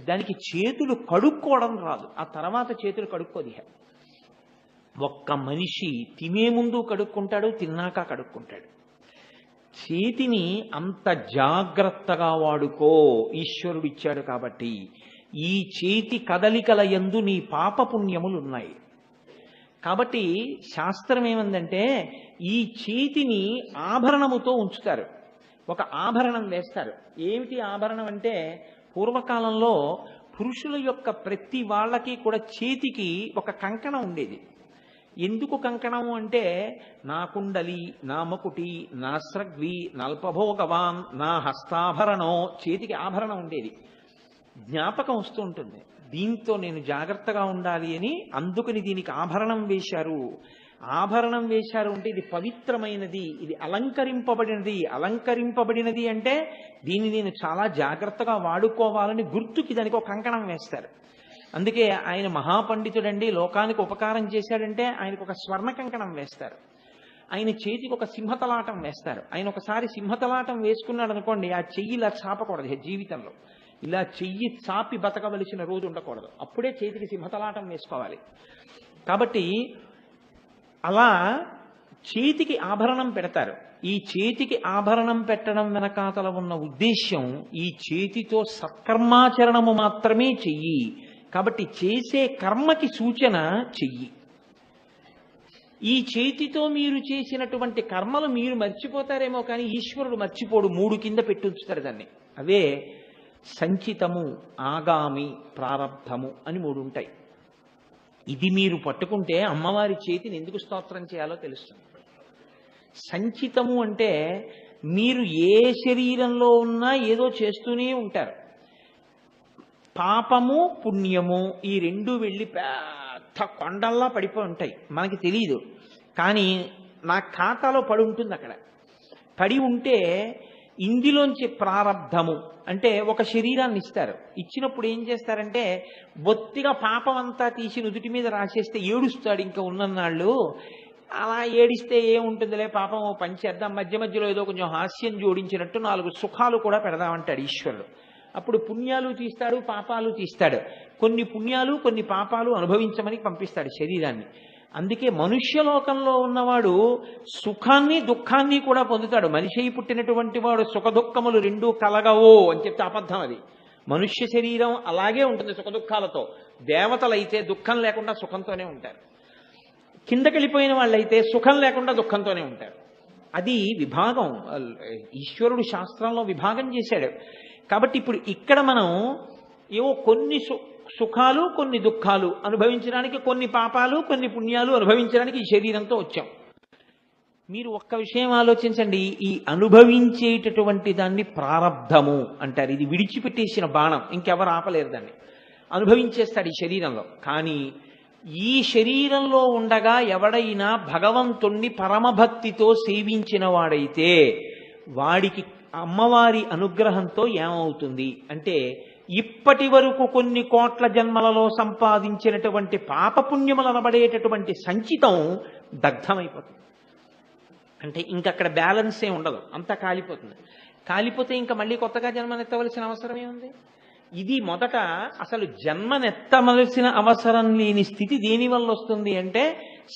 దానికి చేతులు కడుక్కోవడం రాదు. ఆ తర్వాత చేతులు కడుక్కోది. ఒక్క మనిషి తినే ముందు కడుక్కుంటాడు, తిన్నాక కడుక్కుంటాడు. చేతిని అంత జాగ్రత్తగా వాడుకో, ఈశ్వరుడు ఇచ్చాడు కాబట్టి. ఈ చేతి కదలికల యందు నీ పాపపుణ్యములు ఉన్నాయి. కాబట్టి శాస్త్రం ఏమందంటే ఈ చేతిని ఆభరణముతో ఉంచుతారు. ఒక ఆభరణం వేస్తారు. ఏమిటి ఆభరణం అంటే, పూర్వకాలంలో పురుషుల యొక్క ప్రతి వాళ్ళకి కూడా చేతికి ఒక కంకణం ఉండేది. ఎందుకు కంకణము అంటే, నా కుండలి, నా మకుటి, నా స్రగ్వి, నల్పభోగవాన్, నా హస్తాభరణం, చేతికి ఆభరణం ఉండేది. జ్ఞాపకం వస్తూ ఉంటుంది, దీంతో నేను జాగ్రత్తగా ఉండాలి అని. అందుకని దీనికి ఆభరణం వేశారు. ఆభరణం వేశారు అంటే ఇది పవిత్రమైనది, ఇది అలంకరింపబడినది. అలంకరింపబడినది అంటే దీన్ని నేను చాలా జాగ్రత్తగా వాడుకోవాలని గుర్తుకి దానికి ఒక కంకణం వేస్తారు. అందుకే ఆయన మహాపండితుడండి, లోకానికి ఉపకారం చేశాడంటే ఆయనకు ఒక స్వర్ణ కంకణం వేస్తారు. ఆయన చేతికి ఒక సింహతలాటం వేస్తారు. ఆయన ఒకసారి సింహతలాటం వేసుకున్నాడు అనుకోండి, ఆ చెయ్యి ఇలా చాపకూడదు జీవితంలో. ఇలా చెయ్యి చాపి బతకవలసిన రోజు ఉండకూడదు. అప్పుడే చేతికి సింహతలాటం వేసుకోవాలి. కాబట్టి అలా చేతికి ఆభరణం పెడతారు. ఈ చేతికి ఆభరణం పెట్టడం వెనకాతల ఉన్న ఉద్దేశ్యం, ఈ చేతితో సత్కర్మాచరణము మాత్రమే చెయ్యి. కాబట్టి చేసే కర్మకి సూచన చెయ్యి. ఈ చేతితో మీరు చేసినటువంటి కర్మలు మీరు మర్చిపోతారేమో కానీ ఈశ్వరుడు మర్చిపోడు. 3 కింద పెట్టుంచుతారు దాన్ని. అవే సంచితము, ఆగామి, ప్రారబ్ధము అని 3 ఉంటాయి. ఇది మీరు పట్టుకుంటే అమ్మవారి చేతిని ఎందుకు స్తోత్రం చేయాలో తెలుస్తుంది. సంచితము అంటే మీరు ఏ శరీరంలో ఉన్నా ఏదో చేస్తూనే ఉంటారు. పాపము పుణ్యము ఈ రెండు వెళ్ళి పెద్ద కొండల్లా పడిపోయి ఉంటాయి, మనకి తెలియదు. కానీ నా ఖాతాలో పడి ఉంటుంది. అక్కడ పడి ఉంటే ఇందులోంచి ప్రారబ్ధము అంటే ఒక శరీరాన్ని ఇస్తారు. ఇచ్చినప్పుడు ఏం చేస్తారంటే బొత్తిగా పాపం అంతా తీసి నుదుటి మీద రాసేస్తే ఏడుస్తాడు ఇంకా ఉన్నన్నాళ్ళు. అలా ఏడిస్తే ఏముంటుందిలే పాపం పంచేద్దాం, మధ్య మధ్యలో ఏదో కొంచెం హాస్యం జోడించినట్టు 4 సుఖాలు కూడా పెడదామంటాడు ఈశ్వరుడు. అప్పుడు పుణ్యాలు తీస్తాడు, పాపాలు తీస్తాడు. కొన్ని పుణ్యాలు కొన్ని పాపాలు అనుభవించమని పంపిస్తాడు శరీరాన్ని. అందుకే మనుష్యలోకంలో ఉన్నవాడు సుఖాన్ని దుఃఖాన్ని కూడా పొందుతాడు. మనిషి పుట్టినటువంటి వాడు సుఖ దుఃఖములు రెండూ కలగవో అని చెప్తే అబద్ధం అది. మనుష్య శరీరం అలాగే ఉంటుంది సుఖ దుఃఖాలతో. దేవతలైతే దుఃఖం లేకుండా సుఖంతోనే ఉంటారు. కిందకెళ్ళిపోయిన వాళ్ళైతే సుఖం లేకుండా దుఃఖంతోనే ఉంటారు. అది విభాగం, ఈశ్వరుడు శాస్త్రంలో విభాగం చేశాడు. కాబట్టి ఇప్పుడు ఇక్కడ మనం ఏవో కొన్ని సుఖాలు కొన్ని దుఃఖాలు అనుభవించడానికి, కొన్ని పాపాలు కొన్ని పుణ్యాలు అనుభవించడానికి ఈ శరీరంతో వచ్చాం. మీరు ఒక్క విషయం ఆలోచించండి, ఈ అనుభవించేటటువంటి దాన్ని ప్రారబ్ధము అంటారు. ఇది విడిచిపెట్టేసిన బాణం, ఇంకెవరు ఆపలేరు దాన్ని. అనుభవించేస్తాడు ఈ శరీరంలో. కానీ ఈ శరీరంలో ఉండగా ఎవడైనా భగవంతుణ్ణి పరమభక్తితో సేవించిన వాడైతే వాడికి అమ్మవారి అనుగ్రహంతో ఏమవుతుంది అంటే ఇప్పటి వరకు కొన్ని కోట్ల జన్మలలో సంపాదించినటువంటి పాపపుణ్యములు అనబడేటటువంటి సంచితం దగ్ధమైపోతుంది. అంటే ఇంకక్కడ బ్యాలెన్సే ఉండదు, అంతా కాలిపోతుంది. కాలిపోతే ఇంకా మళ్ళీ కొత్తగా జన్మనెత్తవలసిన అవసరమే ఉంది. ఇది మొదట అసలు జన్మనెత్తవలసిన అవసరం లేని స్థితి దేని వల్ల వస్తుంది అంటే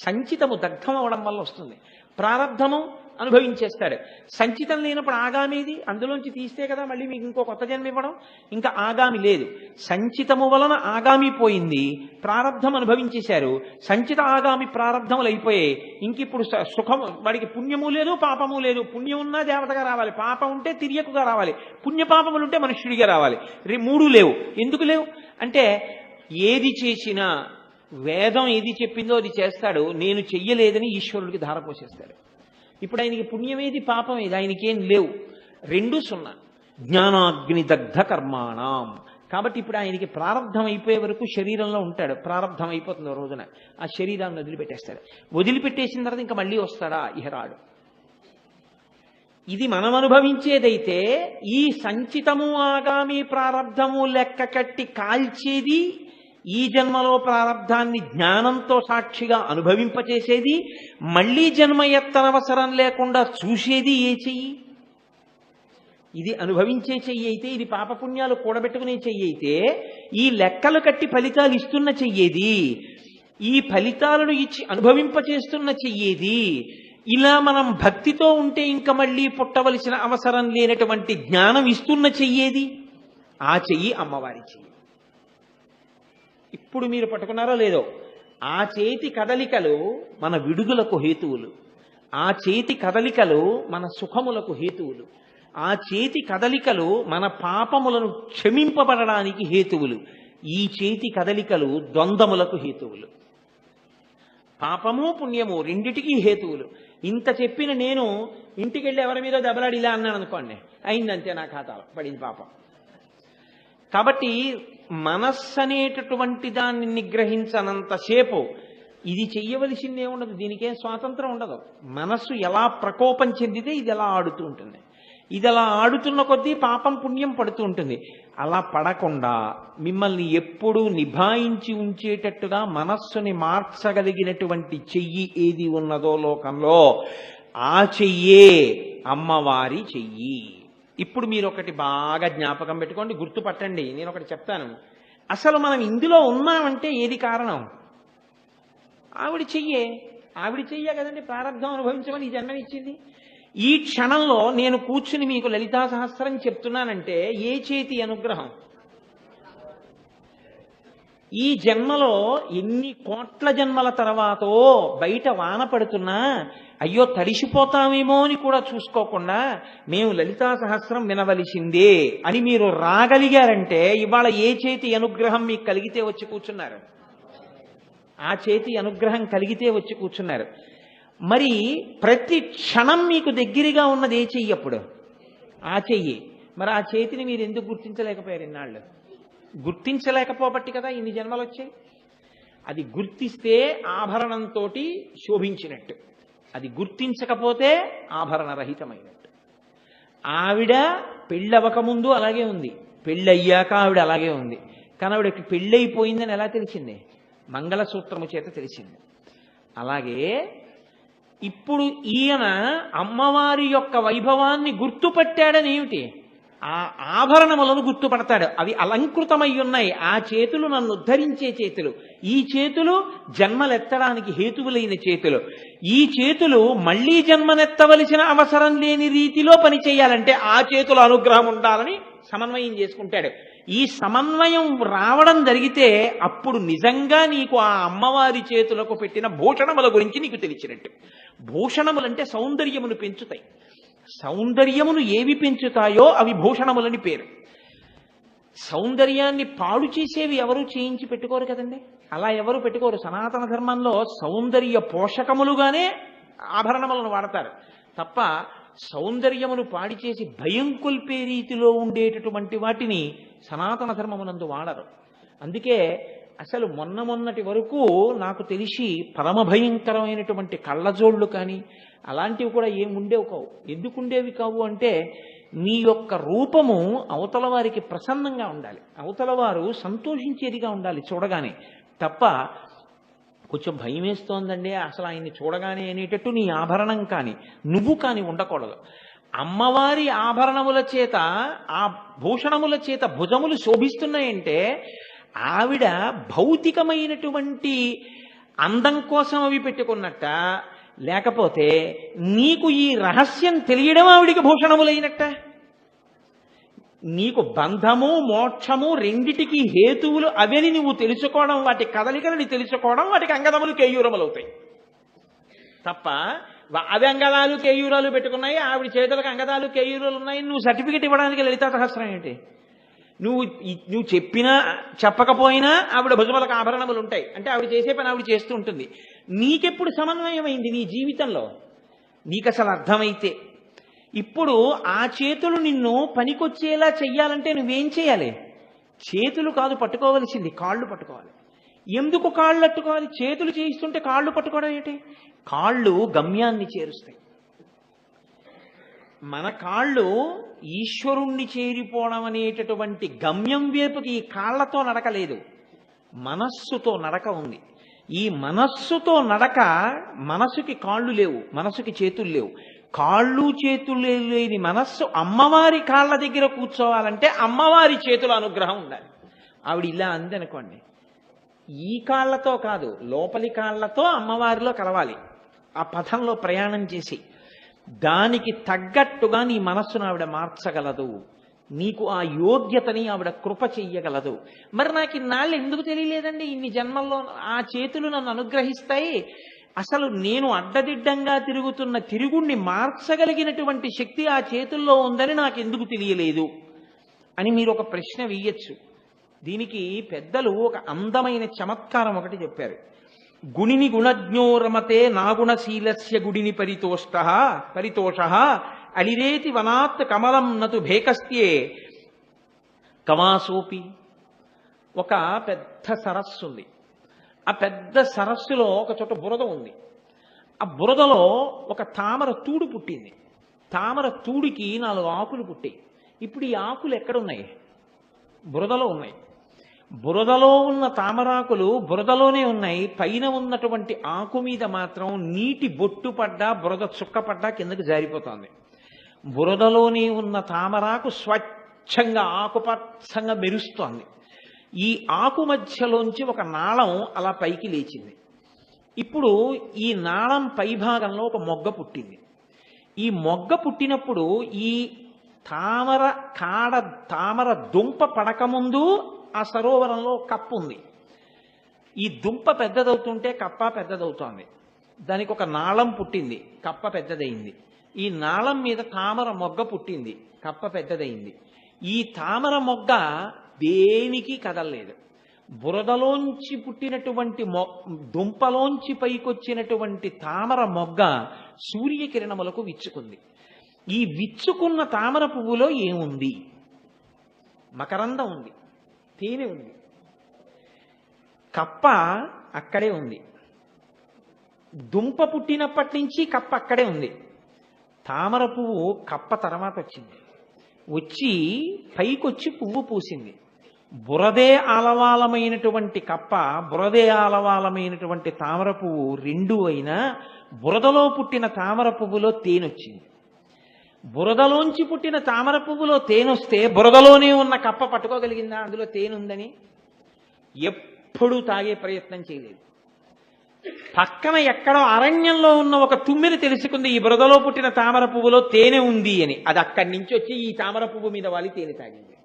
సంచితము దగ్ధం అవడం వల్ల వస్తుంది. ప్రారబ్ధము అనుభవించేస్తాడు. సంచితం లేనప్పుడు ఆగామిది అందులోంచి తీస్తే కదా మళ్ళీ మీకు ఇంకో కొత్త జన్మ ఇవ్వడం. ఇంకా ఆగామి లేదు. సంచితము వలన ఆగామి పోయింది, ప్రారబ్ధం అనుభవించేశారు. సంచిత ఆగామి ప్రారబ్ధములు అయిపోయాయి. ఇంక ఇప్పుడు సుఖము, వాడికి పుణ్యము లేదు పాపము లేదు. పుణ్యం ఉన్నా దేవతగా రావాలి, పాపం ఉంటే తిరియకుగా రావాలి, పుణ్యపాపములు ఉంటే మనుష్యుడిగా రావాలి. మూడు లేవు. ఎందుకు లేవు అంటే ఏది చేసినా వేదం ఏది చెప్పిందో అది చేస్తాడు, నేను చెయ్యలేదని ఈశ్వరుడికి ధారపోసేస్తాడు. ఇప్పుడు ఆయనకి పుణ్యమేది పాపం ఏది ఆయనకేం లేవు, రెండు సున్నా. జ్ఞానాగ్ని దగ్ధ కర్మాణం. కాబట్టి ఇప్పుడు ఆయనకి ప్రారంధం అయిపోయే వరకు శరీరంలో ఉంటాడు. ప్రారంధం అయిపోతుంది రోజున ఆ శరీరాన్ని వదిలిపెట్టేస్తాడు. వదిలిపెట్టేసిన తర్వాత ఇంకా మళ్ళీ వస్తాడా? ఇహరాడు. ఇది మనం అనుభవించేదైతే ఈ సంచితము ఆగామి ప్రారంధము లెక్క కట్టి కాల్చేది, ఈ జన్మలో ప్రారంధాన్ని జ్ఞానంతో సాక్షిగా అనుభవింపచేసేది, మళ్లీ జన్మ ఎత్తనవసరం లేకుండా చూసేది ఏ చెయ్యి? ఇది అనుభవించే చెయ్యి అయితే, ఇది పాపపుణ్యాలు కూడబెట్టుకునే చెయ్యి అయితే, ఈ లెక్కలు కట్టి ఫలితాలు ఇస్తున్న చెయ్యేది, ఈ ఫలితాలను ఇచ్చి అనుభవింపచేస్తున్న చెయ్యేది. ఇలా మనం భక్తితో ఉంటే ఇంకా మళ్ళీ పుట్టవలసిన అవసరం లేనటువంటి జ్ఞానం ఇస్తున్న చెయ్యేది, ఆ చెయ్యి అమ్మవారి చెయ్యి. ఇప్పుడు మీరు పట్టుకున్నారో లేదో, ఆ చేతి కదలికలు మన విడుదలకు హేతువులు, ఆ చేతి కదలికలు మన సుఖములకు హేతువులు, ఆ చేతి కదలికలు మన పాపములను క్షమింపబడడానికి హేతువులు, ఈ చేతి కదలికలు ద్వంద్వములకు హేతువులు. పాపము పుణ్యము రెండిటికీ హేతువులు. ఇంత చెప్పిన నేను ఇంటికి వెళ్ళి ఎవరి మీద దెబ్బలాడి ఇలా అన్నాను అనుకోండి, అయిందంతే, నా ఖాతాలో పడింది పాపం. కాబట్టి మనస్సు అనేటటువంటి దాన్ని నిగ్రహించనంతసేపు ఇది చెయ్యవలసిందే ఉండదు, దీనికేం స్వాతంత్రం ఉండదు. మనస్సు ఎలా ప్రకోపం చెందితే ఇది ఎలా ఆడుతూ ఉంటుంది. ఇది అలా ఆడుతున్న కొద్దీ పాపం పుణ్యం పడుతూ ఉంటుంది. అలా పడకుండా మిమ్మల్ని ఎప్పుడూ నిభాయించి ఉంచేటట్టుగా మనస్సుని మార్చగలిగినటువంటి చెయ్యి ఏది ఉన్నదో లోకంలో, ఆ చెయ్యే అమ్మవారి చెయ్యి. ఇప్పుడు మీరు ఒకటి బాగా జ్ఞాపకం పెట్టుకోండి, గుర్తుపట్టండి. నేను ఒకటి చెప్తాను. అసలు మనం ఇందులో ఉన్నామంటే ఏది కారణం? ఆవిడ చెయ్యే. ఆవిడ చెయ్యే కదండి ప్రారంధం అనుభవించమని ఈ జన్మనిచ్చింది. ఈ క్షణంలో నేను కూర్చుని మీకు లలితా సహస్రం చెప్తున్నానంటే ఏ చేతి అనుగ్రహం? ఈ జన్మలో ఎన్ని కోట్ల జన్మల తర్వాతో బయట వాన పడుతున్నా అయ్యో తడిసిపోతామేమో అని కూడా చూసుకోకుండా మేము లలితా సహస్రం వినవలసిందే అని మీరు రాగలిగారంటే ఇవాళ ఏ చేతి అనుగ్రహం మీకు కలిగితే వచ్చి కూర్చున్నారు? ఆ చేతి అనుగ్రహం కలిగితే వచ్చి కూర్చున్నారు. మరి ప్రతి క్షణం మీకు దగ్గరగా ఉన్నది ఏ చెయ్యి అప్పుడు? ఆ చెయ్యి. మరి ఆ చేతిని మీరు ఎందుకు గుర్తించలేకపోయారు ఇన్నాళ్ళు? గుర్తించలేకపోబట్టి కదా ఇన్ని జన్మలు వచ్చాయి. అది గుర్తిస్తే ఆభరణంతో శోభించినట్టు, అది గుర్తించకపోతే ఆభరణరహితమైనట్టు. ఆవిడ పెళ్ళవకముందు అలాగే ఉంది, పెళ్ళయ్యాక ఆవిడ అలాగే ఉంది. కానీ ఆవిడకి పెళ్ళైపోయిందని ఎలా తెలిసింది? మంగళసూత్రము చేత తెలిసింది. అలాగే ఇప్పుడు ఈయన అమ్మవారి యొక్క వైభవాన్ని గుర్తుపట్టాడని ఏమిటి? ఆ ఆభరణములను గుర్తుపడతాడు. అవి అలంకృతమై ఉన్నాయి. ఆ చేతులు నన్ను ఉద్ధరించే చేతులు, ఈ చేతులు జన్మలెత్తడానికి హేతువులైన చేతులు, ఈ చేతులు మళ్లీ జన్మనెత్తవలసిన అవసరం లేని రీతిలో పనిచేయాలంటే ఆ చేతుల అనుగ్రహం ఉండాలని సమన్వయం చేసుకుంటాడు. ఈ సమన్వయం రావడం జరిగితే అప్పుడు నిజంగా నీకు ఆ అమ్మవారి చేతులకు పెట్టిన భూషణముల గురించి నీకు తెలిసినట్టు. భూషణములంటే సౌందర్యమును పెంచుతాయి. సౌందర్యమును ఏవి పెంచుతాయో అవి భూషణములని పేరు. సౌందర్యాన్ని పాడు చేసేవి ఎవరు చేయించి పెట్టుకోరు కదండి. అలా ఎవరు పెట్టుకోరు. సనాతన ధర్మంలో సౌందర్య పోషకములుగానే ఆభరణములను వాడతారు తప్ప సౌందర్యమును పాడి చేసి భయం కొల్పే రీతిలో ఉండేటటువంటి వాటిని సనాతన ధర్మమునందు వాడరు. అందుకే అసలు మొన్నటి వరకు నాకు తెలిసి పరమ భయంకరమైనటువంటి కళ్ళజోళ్ళు కానీ అలాంటివి కూడా ఏమి ఉండేవి కావు. ఎందుకు ఉండేవి కావు అంటే నీ యొక్క రూపము అవతల వారికి ప్రసన్నంగా ఉండాలి, అవతల వారు సంతోషించేదిగా ఉండాలి చూడగానే. తప్ప కొంచెం భయం వేస్తోందండి అసలు ఆయన్ని చూడగానే అనేటట్టు నీ ఆభరణం కానీ నువ్వు కానీ ఉండకూడదు. అమ్మవారి ఆభరణముల చేత, ఆ భూషణముల చేత భుజములు శోభిస్తున్నాయంటే ఆవిడ భౌతికమైనటువంటి అందం కోసం అవి పెట్టుకున్నట్ట, లేకపోతే నీకు ఈ రహస్యం తెలియడం ఆవిడికి భూషణములైనట్ట. నీకు బంధము మోక్షము రెండిటికి హేతువులు అవని నువ్వు తెలుసుకోవడం, వాటి కదలికలని తెలుసుకోవడం, వాటికి అంగదములు కేయూరములు అవుతాయి తప్ప అవి అంగదాలు కేయూరాలు పెట్టుకున్నాయి, ఆవిడ చేతులకు అంగదాలు కేయూరాలు ఉన్నాయి, నువ్వు సర్టిఫికెట్ ఇవ్వడానికి లలితా సహస్రం ఏంటి? నువ్వు చెప్పినా చెప్పకపోయినా ఆవిడ భుజములకు ఆభరణములు ఉంటాయి అంటే ఆవిడ చేసే పని ఆవిడ చేస్తూ ఉంటుంది. నీకెప్పుడు సమన్వయం అయింది నీ జీవితంలో? నీకు అసలు అర్థమైతే ఇప్పుడు ఆ చేతులు నిన్ను పనికొచ్చేలా చెయ్యాలంటే నువ్వేం చేయాలి? చేతులు కాదు పట్టుకోవలసింది, కాళ్ళు పట్టుకోవాలి. ఎందుకు కాళ్ళు పట్టుకోవాలి? చేతులు చేయిస్తుంటే కాళ్ళు పట్టుకోవడం ఏంటి? కాళ్ళు గమ్యాన్ని చేరుస్తాయి. మన కాళ్ళు ఈశ్వరుణ్ణి చేరిపోవడం అనేటటువంటి గమ్యం వైపుకి ఈ కాళ్లతో నడక లేదు, మనస్సుతో నడక ఉంది. ఈ మనస్సుతో నడక, మనసుకి కాళ్ళు లేవు, మనసుకి చేతులు లేవు. కాళ్ళు చేతులు లేని మనస్సు అమ్మవారి కాళ్ళ దగ్గర కూర్చోవాలంటే అమ్మవారి చేతుల అనుగ్రహం ఉండాలి. ఆవిడ ఇలా అంది అనుకోండి, ఈ కాళ్లతో కాదు లోపలి కాళ్లతో అమ్మవారిలో కలవాలి. ఆ పథంలో ప్రయాణం చేసి దానికి తగ్గట్టుగా నీ మనస్సును ఆవిడ మార్చగలదు, నీకు ఆ యోగ్యతని ఆవిడ కృప చెయ్యగలదు. మరి నాకు ఇన్నాళ్ళు ఎందుకు తెలియలేదండి? ఇన్ని జన్మల్లో ఆ చేతులు నన్ను అనుగ్రహిస్తాయి, అసలు నేను అడ్డదిడ్డంగా తిరుగుతున్న తిరుగుణ్ణి మార్చగలిగినటువంటి శక్తి ఆ చేతుల్లో ఉందని నాకు ఎందుకు తెలియలేదు అని మీరు ఒక ప్రశ్న వేయచ్చు. దీనికి పెద్దలు ఒక అందమైన చమత్కారం ఒకటి చెప్పారు. గుణిని గుణజ్ఞో రమతే నాగుణశీలస్య గుడిని పరితోష అలిరేతి వనాత్ కమలం నతు భేకస్త్యే కమాసోపి. ఒక పెద్ద సరస్సు ఉంది. ఆ పెద్ద సరస్సులో ఒక చోట బురద ఉంది. ఆ బురదలో ఒక తామర తూడు పుట్టింది. తామర తూడికి 4 ఆకులు పుట్టాయి. ఇప్పుడు ఈ ఆకులు ఎక్కడున్నాయి? బురదలో ఉన్నాయి. బురదలో ఉన్న తామరాకులు బురదలోనే ఉన్నాయి. పైన ఉన్నటువంటి ఆకు మీద మాత్రం నీటి బొట్టు పడ్డా, బురద చుక్క పడ్డా కిందకి జారిపోతుంది. బురదలోనే ఉన్న తామరాకు స్వచ్ఛంగా ఆకుపచ్చంగా మెరుస్తోంది. ఈ ఆకు మధ్యలోంచి ఒక నాళం అలా పైకి లేచింది. ఇప్పుడు ఈ నాళం పైభాగంలో ఒక మొగ్గ పుట్టింది. ఈ మొగ్గ పుట్టినప్పుడు ఈ తామర దుంప పడకముందు ఆ సరోవరంలో కప్పు ఉంది. ఈ దుంప పెద్దదవుతుంటే కప్ప పెద్దదవుతోంది. దానికి ఒక నాళం పుట్టింది, కప్ప పెద్దదయింది. ఈ నాళం మీద తామర మొగ్గ పుట్టింది, కప్ప పెద్దదయింది. ఈ తామర మొగ్గ దేనికి కదలలేదు. బురదలోంచి పుట్టినటువంటి దుంపలోంచి పైకొచ్చినటువంటి తామర మొగ్గ సూర్యకిరణములకు విచ్చుకుంది. ఈ విచ్చుకున్న తామర పువ్వులో ఏముంది? మకరందం ఉంది, తేనె ఉంది, కప్ప అక్కడే ఉంది. దుంప పుట్టినప్పటి నుంచి కప్ప అక్కడే ఉంది. తామర పువ్వు కప్ప తర్వాత వచ్చింది. వచ్చి పైకొచ్చి పువ్వు పూసింది. బురదే ఆలవాలమైనటువంటి కప్ప, బురదే ఆలవాలమైనటువంటి తామర పువ్వు రెండు అయినా బురదలో పుట్టిన తామర పువ్వులో తేనొచ్చింది. బురదలోంచి పుట్టిన తామర పువ్వులో తేనొస్తే బురదలోనే ఉన్న కప్ప పట్టుకోగలిగిందా అందులో తేనుందని? ఎప్పుడూ తాగే ప్రయత్నం చేయలేదు. పక్కన ఎక్కడో అరణ్యంలో ఉన్న ఒక తుమ్మెద తెలుసుకుంది ఈ బురదలో పుట్టిన తామర పువ్వులో తేనె ఉంది అని. అది అక్కడి నుంచి వచ్చి ఈ తామర పువ్వు మీద వాలి తేనె తాగింది.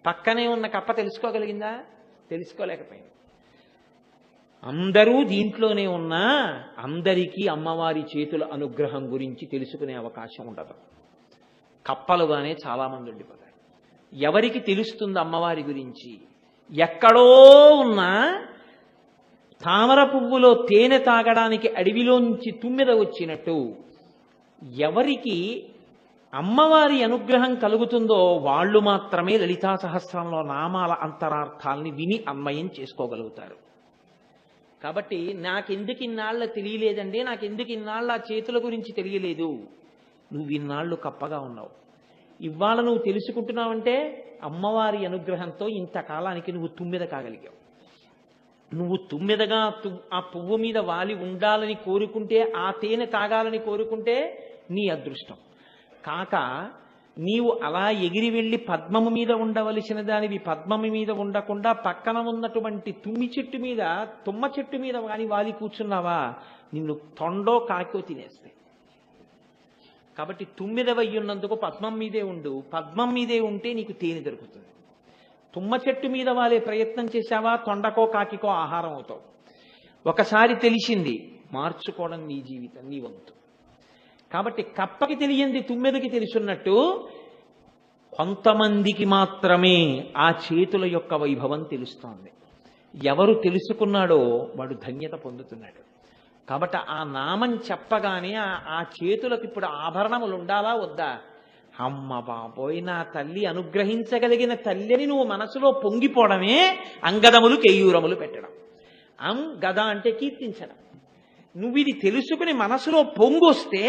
పక్కనే ఉన్న కప్ప తెలుసుకోగలిగిందా? తెలుసుకోలేకపోయింది. అందరూ దీంట్లోనే ఉన్నా అందరికీ అమ్మవారి చేతుల అనుగ్రహం గురించి తెలుసుకునే అవకాశం ఉండదు. కప్పలుగానే చాలా మంది ఉండిపోతారు. ఎవరికి తెలుస్తుంది అమ్మవారి గురించి? ఎక్కడో ఉన్నా తామర పువ్వులో తేనె తాగడానికి అడవిలోంచి తుమ్మెద వచ్చినట్టు ఎవరికి అమ్మవారి అనుగ్రహం కలుగుతుందో వాళ్ళు మాత్రమే లలితా సహస్రంలో నామాల అంతరార్థాలని విని అన్వయం చేసుకోగలుగుతారు. కాబట్టి నాకెందుకు ఇన్నాళ్ళ తెలియలేదండి, నాకెందుకు ఇన్నాళ్ళ ఆ చేతుల గురించి తెలియలేదు? నువ్వు ఇన్నాళ్ళు కప్పగా ఉన్నావు. ఇవాళ నువ్వు తెలుసుకుంటున్నావంటే అమ్మవారి అనుగ్రహంతో ఇంతకాలానికి నువ్వు తుమ్మెద కాగలిగావు. నువ్వు తుమ్మెదగా ఆ పువ్వు మీద వాలి ఉండాలని కోరుకుంటే, ఆ తేనె తాగాలని కోరుకుంటే నీ అదృష్టం. కాక నీవు అలా ఎగిరి వెళ్ళి పద్మము మీద ఉండవలసిన దానివి పద్మము మీద ఉండకుండా పక్కన ఉన్నటువంటి తుమ్మ చెట్టు మీద వాలి కూర్చున్నావా, నిన్ను తొండో కాకో తినేస్తాయి. కాబట్టి తుమ్మెదవయ్యున్నందుకు పద్మం మీదే ఉండు. పద్మం మీదే ఉంటే నీకు తేనె దొరుకుతుంది. తుమ్మ చెట్టు మీద వాలే ప్రయత్నం చేశావా, తొండకో కాకికో ఆహారం అవుతావు. ఒకసారి తెలిసింది, మార్చుకోవడం నీ జీవితం, నీ వంతు. కాబట్టి కప్పకి తెలియంది తుమ్మెదకి తెలుసున్నట్టు కొంతమందికి మాత్రమే ఆ చేతుల యొక్క వైభవం తెలుస్తోంది. ఎవరు తెలుసుకున్నాడో వాడు ధన్యత పొందుతున్నాడు. కాబట్టి ఆ నామం చెప్పగానే ఆ చేతులకు ఇప్పుడు ఆభరణములు ఉండాలా వద్దా? అమ్మ బాబోయ్, నా తల్లి అనుగ్రహించగలిగిన తల్లిని నువ్వు మనసులో పొంగిపోవడమే అంగదములు కేయూరములు పెట్టడం. గద అంటే కీర్తించడం. నువ్వు ఇది తెలుసుకుని మనసులో పొంగొస్తే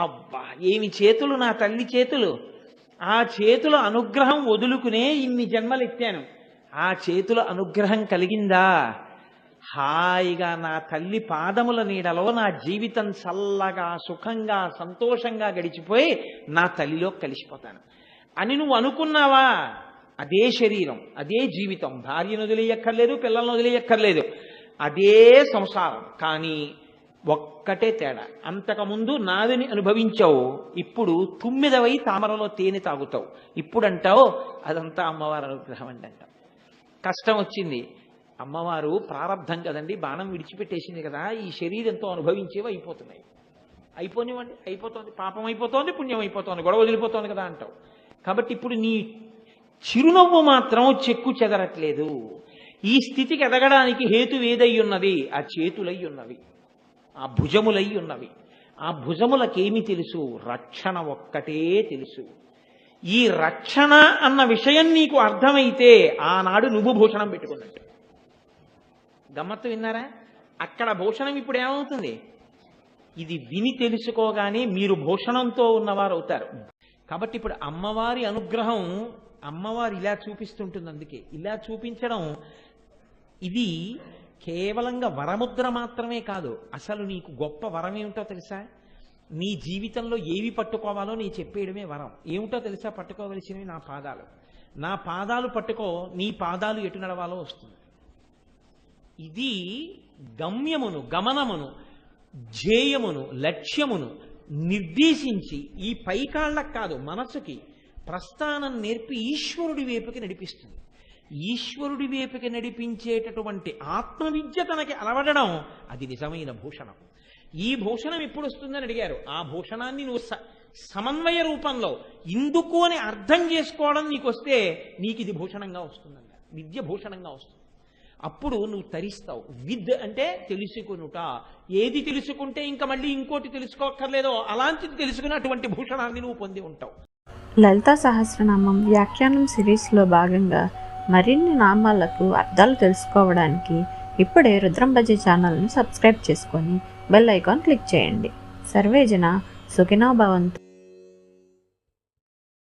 అబ్బా ఏమి చేతులు నా తల్లి చేతులు, ఆ చేతుల అనుగ్రహం వదులుకునే ఇన్ని జన్మలు ఎత్తాను, ఆ చేతుల అనుగ్రహం కలిగిందా, హాయిగా నా తల్లి పాదముల నీడలో నా జీవితం చల్లగా సుఖంగా సంతోషంగా గడిచిపోయి నా తల్లిలో కలిసిపోతాను అని నువ్వు అనుకున్నావా? అదే శరీరం, అదే జీవితం, భార్యను వదిలేయక్కర్లేదు, పిల్లలను వదిలేయక్కర్లేదు, అదే సంసారం. కానీ ఒక్కటే తేడా, అంతకుముందు నాదిని అనుభవించావు, ఇప్పుడు తుమ్మెదవై తామరలో తేనె తాగుతావు. ఇప్పుడు అంటావు అదంతా అమ్మవారి అనుగ్రహం అండి అంటావు. కష్టం వచ్చింది, అమ్మవారు ప్రారంధం కదండి, బాణం విడిచిపెట్టేసింది కదా, ఈ శరీరంతో అనుభవించేవి అయిపోతున్నాయి, అయిపోనివ్వండి, అయిపోతుంది, పాపం అయిపోతోంది, పుణ్యం అయిపోతుంది, గొడవ వదిలిపోతోంది కదా అంటావు. కాబట్టి ఇప్పుడు నీ చిరునవ్వు మాత్రం చెక్కు చెదరట్లేదు. ఈ స్థితికి ఎదగడానికి హేతు ఏదై ఉన్నది? ఆ చేతులై ఉన్నవి, ఆ భుజములై ఉన్నవి. ఆ భుజములకేమి తెలుసు? రక్షణ ఒక్కటే తెలుసు. ఈ రక్షణ అన్న విషయం నీకు అర్థమైతే ఆనాడు నువ్వు భూషణం పెట్టుకున్నట్టు. గమ్మత్తు విన్నారా? అక్కడ భూషణం ఇప్పుడు ఏమవుతుంది? ఇది విని తెలుసుకోగానే మీరు భూషణంతో ఉన్నవారు అవుతారు. కాబట్టి ఇప్పుడు అమ్మవారి అనుగ్రహం అమ్మవారు ఇలా చూపిస్తుంటుంది. అందుకే ఇలా చూపించడం ఇది కేవలంగా వరముద్ర మాత్రమే కాదు, అసలు నీకు గొప్ప వరం ఏమిటో తెలుసా? నీ జీవితంలో ఏవి పట్టుకోవాలో నీ చెప్పేయడమే వరం. ఏమిటో తెలుసా? పట్టుకోవలసినవి నా పాదాలు. నా పాదాలు పట్టుకో, నీ పాదాలు ఎటు నడవాలో వస్తుంది. ఇది గమ్యమును, గమనమును, ధ్యేయమును, లక్ష్యమును నిర్దేశించి ఈ పైకాళ్ళకు కాదు మనసుకి ప్రస్థానం నేర్పి ఈశ్వరుడి వైపుకి నడిపిస్తుంది. ఈశ్వరుడి వైపుకి నడిపించేటటువంటి ఆత్మవిద్య తనకి అలవడడం అది నిజమైన భూషణం. ఈ భూషణం ఎప్పుడు వస్తుందని అడిగారు. ఆ భూషణాన్ని నువ్వు సమన్వయ రూపంలో ఇందుకు అని అర్థం చేసుకోవడం నీకు వస్తే నీకు ఇది భూషణంగా వస్తుందన్న, విద్య భూషణంగా వస్తుంది. అప్పుడు నువ్వు తరిస్తావు. విద్ అంటే తెలుసుకొనుట. ఏది తెలుసుకుంటే ఇంకా మళ్ళీ ఇంకోటి తెలుసుకోక్కర్లేదో అలాంటిది తెలుసుకుని అటువంటి భూషణాన్ని నువ్వు పొంది ఉంటావు. లలితా సహస్రనామం వ్యాఖ్యానం సిరీస్లో భాగంగా మరిన్ని నామాలకు అర్థాలు తెలుసుకోవడానికి ఇప్పుడే రుద్రంబజీ ఛానల్ని సబ్స్క్రైబ్ చేసుకొని బెల్ ఐకాన్ క్లిక్ చేయండి. సర్వేజన సుఖినో భవంతు.